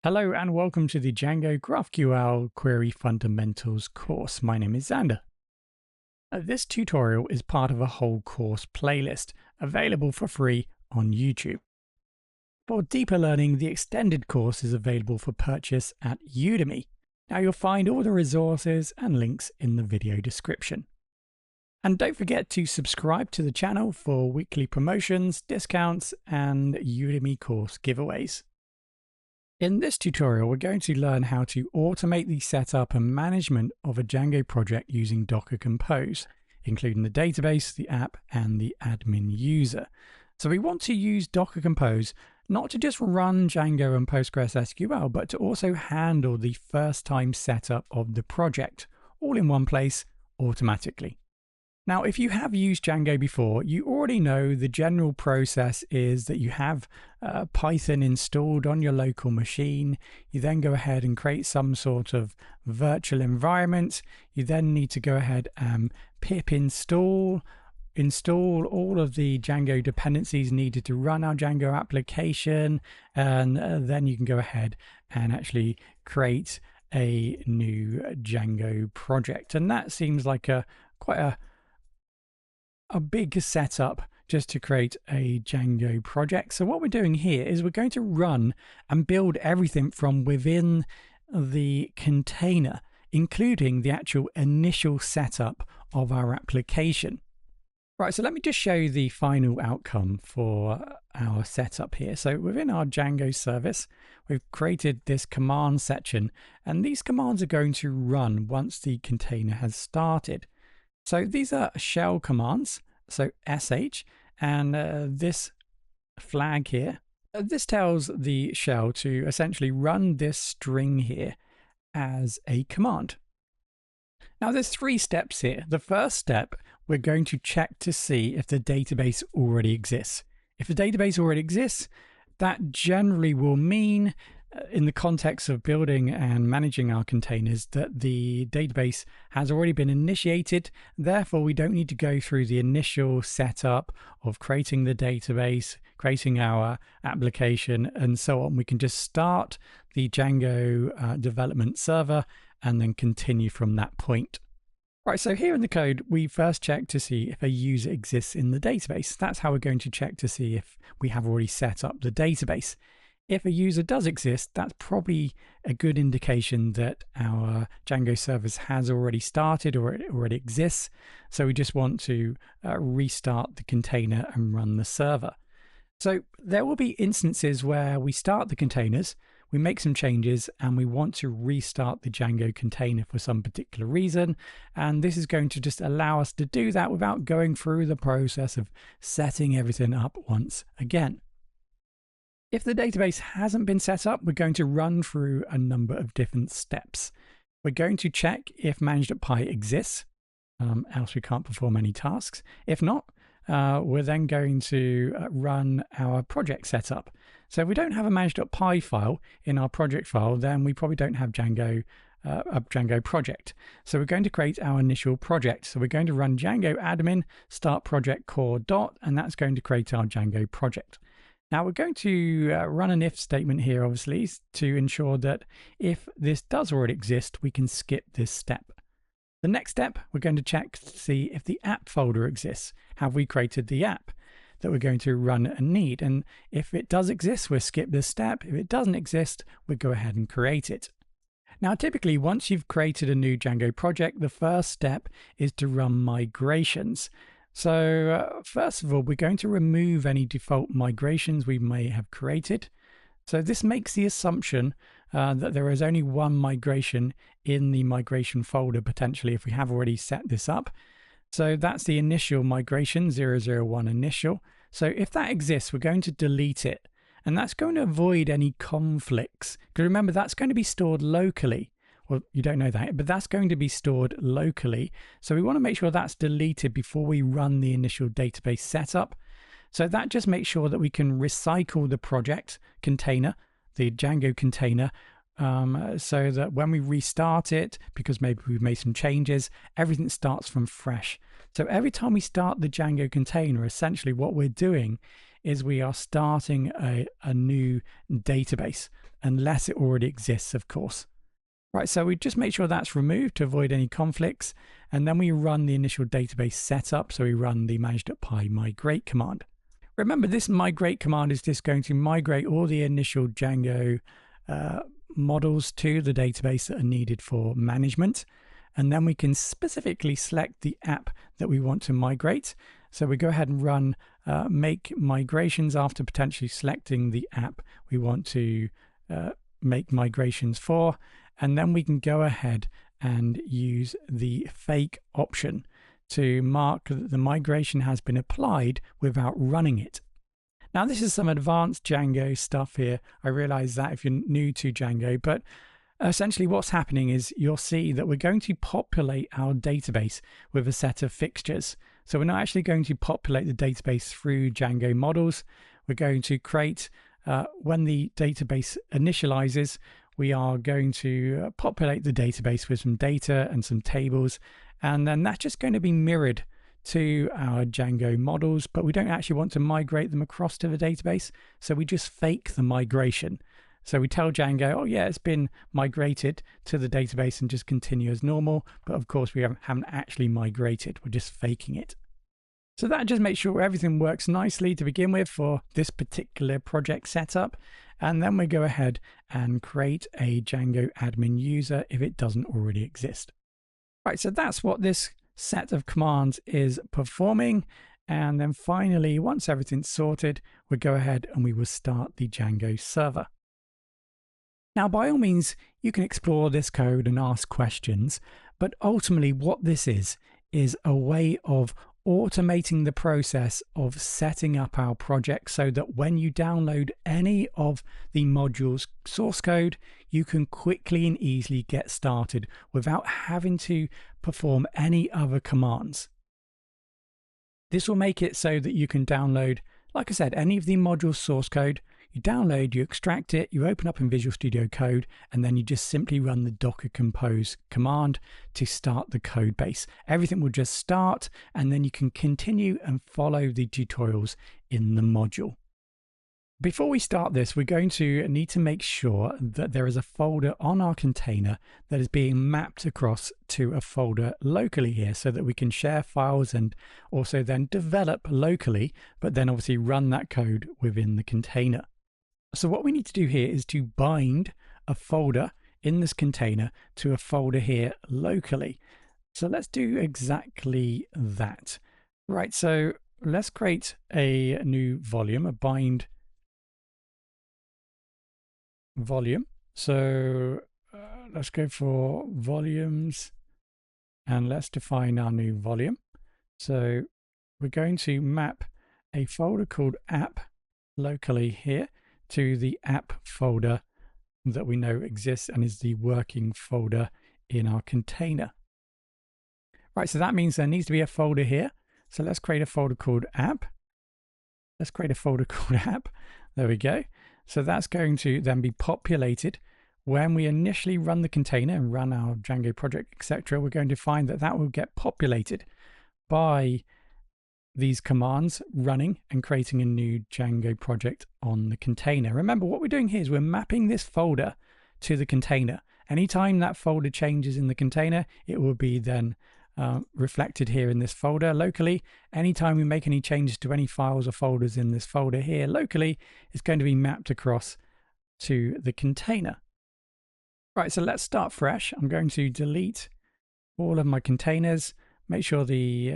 Hello and welcome to the Django GraphQL Query Fundamentals course. My name is Xander. This tutorial is part of a whole course playlist available for free on YouTube. For deeper learning, the extended course is available for purchase at Udemy. Now you'll find all the resources and links in the video description. And don't forget to subscribe to the channel for weekly promotions, discounts, and Udemy course giveaways. In this tutorial, we're going to learn how to automate the setup and management of a Django project using Docker Compose, including the database, the app, and the admin user. So we want to use Docker Compose not to just run Django and PostgreSQL, but to also handle the first-time setup of the project, all in one place, automatically. Now, if you have used Django before, you already know the general process is that you have Python installed on your local machine. You then go ahead and create some sort of virtual environment. You then need to go ahead and pip install all of the Django dependencies needed to run our Django application. And then you can go ahead and actually create a new Django project. And that seems like quite a big setup just to create a Django project. So what we're doing here is we're going to run and build everything from within the container, including the actual initial setup of our application. Right, so let me just show you the final outcome for our setup here. So within our Django service, we've created this command section, and these commands are going to run once the container has started. So these are shell commands, so sh, and this flag here. This tells the shell to essentially run this string here as a command. Now there's 3 steps here. The first step, we're going to check to see if the database already exists. If the database already exists, that generally will mean in the context of building and managing our containers that the database has already been initiated. Therefore, we don't need to go through the initial setup of creating the database, creating our application, and so on. We can just start the Django development server and then continue from that point. Right, so here in the code, we first check to see if a user exists in the database. That's how we're going to check to see if we have already set up the database. If a user does exist, that's probably a good indication that our Django service has already started or it already exists. So we just want to restart the container and run the server. So there will be instances where we start the containers, we make some changes, and we want to restart the Django container for some particular reason. And this is going to just allow us to do that without going through the process of setting everything up once again. If the database hasn't been set up, we're going to run through a number of different steps. We're going to check if manage.py exists, else we can't perform any tasks. If not, we're then going to run our project setup. So if we don't have a manage.py file in our project file, then we probably don't have a Django project. So we're going to create our initial project. So we're going to run Django Admin start project core dot, and that's going to create our Django project. Now we're going to run an if statement here, obviously, to ensure that if this does already exist, we can skip this step. The next step, we're going to check to see if the app folder exists. Have we created the app that we're going to run and need? And if it does exist, we'll skip this step. If it doesn't exist, we'll go ahead and create it. Now, typically, once you've created a new Django project, the first step is to run migrations. So first of all, we're going to remove any default migrations we may have created. So this makes the assumption that there is only one migration in the migration folder, potentially, if we have already set this up. So that's the initial migration, 001 initial. So if that exists, we're going to delete it. And that's going to avoid any conflicts. Because remember, that's going to be stored locally. Well, you don't know that, but that's going to be stored locally. So we want to make sure that's deleted before we run the initial database setup. So that just makes sure that we can recycle the project container, the Django container, so that when we restart it, because maybe we've made some changes, everything starts from fresh. So every time we start the Django container, essentially what we're doing is we are starting a new database, unless it already exists, of course. Right, so we just make sure that's removed to avoid any conflicts, and then we run the initial database setup. So we run the manage.py migrate command. Remember, this migrate command is just going to migrate all the initial Django models to the database that are needed for management. And then we can specifically select the app that we want to migrate. So we go ahead and run make migrations after potentially selecting the app we want to make migrations for. And then we can go ahead and use the fake option to mark that the migration has been applied without running it. Now, this is some advanced Django stuff here. I realize that if you're new to Django, but essentially what's happening is you'll see that we're going to populate our database with a set of fixtures. So we're not actually going to populate the database through Django models. We're going to create, when the database initializes, we are going to populate the database with some data and some tables, and then that's just going to be mirrored to our Django models, but we don't actually want to migrate them across to the database, so we just fake the migration. So we tell Django, oh yeah, it's been migrated to the database, and just continue as normal, but of course we haven't actually migrated, we're just faking it. So that just makes sure everything works nicely to begin with for this particular project setup. And then we go ahead and create a Django admin user if it doesn't already exist. Right, so that's what this set of commands is performing. And then finally, once everything's sorted, we'll go ahead and we will start the Django server. Now, by all means, you can explore this code and ask questions, but ultimately what this is a way of automating the process of setting up our project so that when you download any of the module's source code, you can quickly and easily get started without having to perform any other commands. This will make it so that you can download, like I said, any of the module's source code. You download, you extract it, you open up in Visual Studio Code, and then you just simply run the docker compose command to start the code base. Everything will just start, and then you can continue and follow the tutorials in the module. Before we start this, we're going to need to make sure that there is a folder on our container that is being mapped across to a folder locally here so that we can share files and also then develop locally, but then obviously run that code within the container. So what we need to do here is to bind a folder in this container to a folder here locally. So let's do exactly that. Right, so let's create a new volume, a bind volume. So let's go for volumes and let's define our new volume. So we're going to map a folder called app locally here to the app folder that we know exists and is the working folder in our container. Right, so that means there needs to be a folder here. So let's create a folder called app. Let's create a folder called app. There we go. So that's going to then be populated. When we initially run the container and run our Django project, etc., we're going to find that that will get populated by these commands running and creating a new Django project on the container. Remember, what we're doing here is we're mapping this folder to the container. Anytime that folder changes in the container, it will be then reflected here in this folder locally. Anytime we make any changes to any files or folders in this folder here locally, it's going to be mapped across to the container. Right, so let's start fresh. I'm going to delete all of my containers, make sure the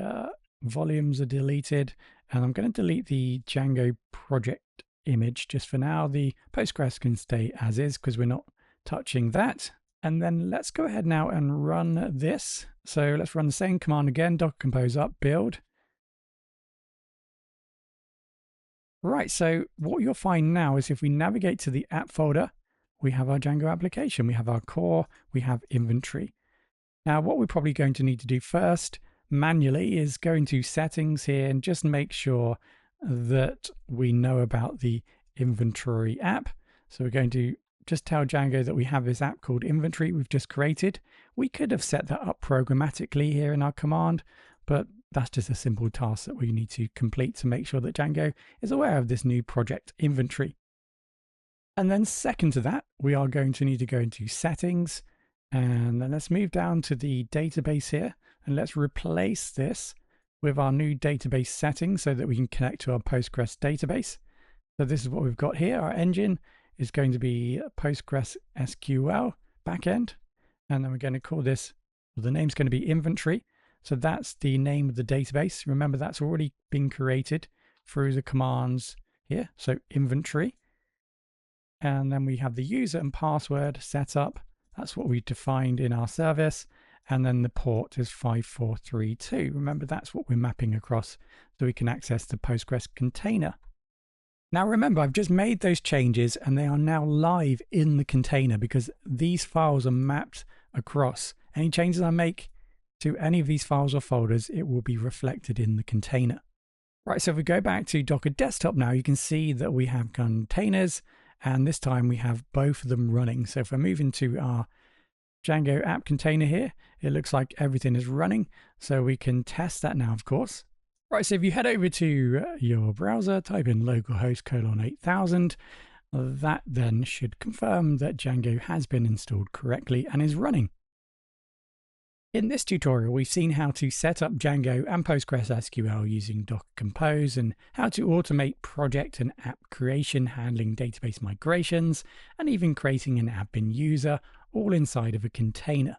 volumes are deleted, and I'm going to delete the Django project image just for now. The Postgres can stay as is because we're not touching that. And then let's go ahead now and run this. So let's run the same command again, docker compose up build. Right, so what you'll find now is if we navigate to the app folder, we have our Django application, we have our core, we have inventory. Now what we're probably going to need to do first manually is go into settings here and just make sure that we know about the inventory app. So we're going to just tell Django that we have this app called inventory we've just created. We could have set that up programmatically here in our command, but that's just a simple task that we need to complete to make sure that Django is aware of this new project inventory. And then second to that, we are going to need to go into settings, and then let's move down to the database here, and let's replace this with our new database settings so that we can connect to our Postgres database. So this is what we've got here. Our engine is going to be Postgres SQL backend, and then we're going to call this, well, the name's going to be inventory. So that's the name of the database. Remember, that's already been created through the commands here. So inventory. And then we have the user and password set up. That's what we defined in our service. And then the port is 5432. Remember, that's what we're mapping across so we can access the Postgres container. Now remember, I've just made those changes and they are now live in the container because these files are mapped across. Any changes I make to any of these files or folders, it will be reflected in the container. Right, so if we go back to Docker Desktop now, you can see that we have containers, and this time we have both of them running. So if I move into our Django app container here, it looks like everything is running. So we can test that now, of course. Right, so if you head over to your browser, type in localhost :8000, that then should confirm that Django has been installed correctly and is running. In this tutorial, we've seen how to set up Django and PostgreSQL using Docker Compose and how to automate project and app creation, handling database migrations, and even creating an admin user, all inside of a container.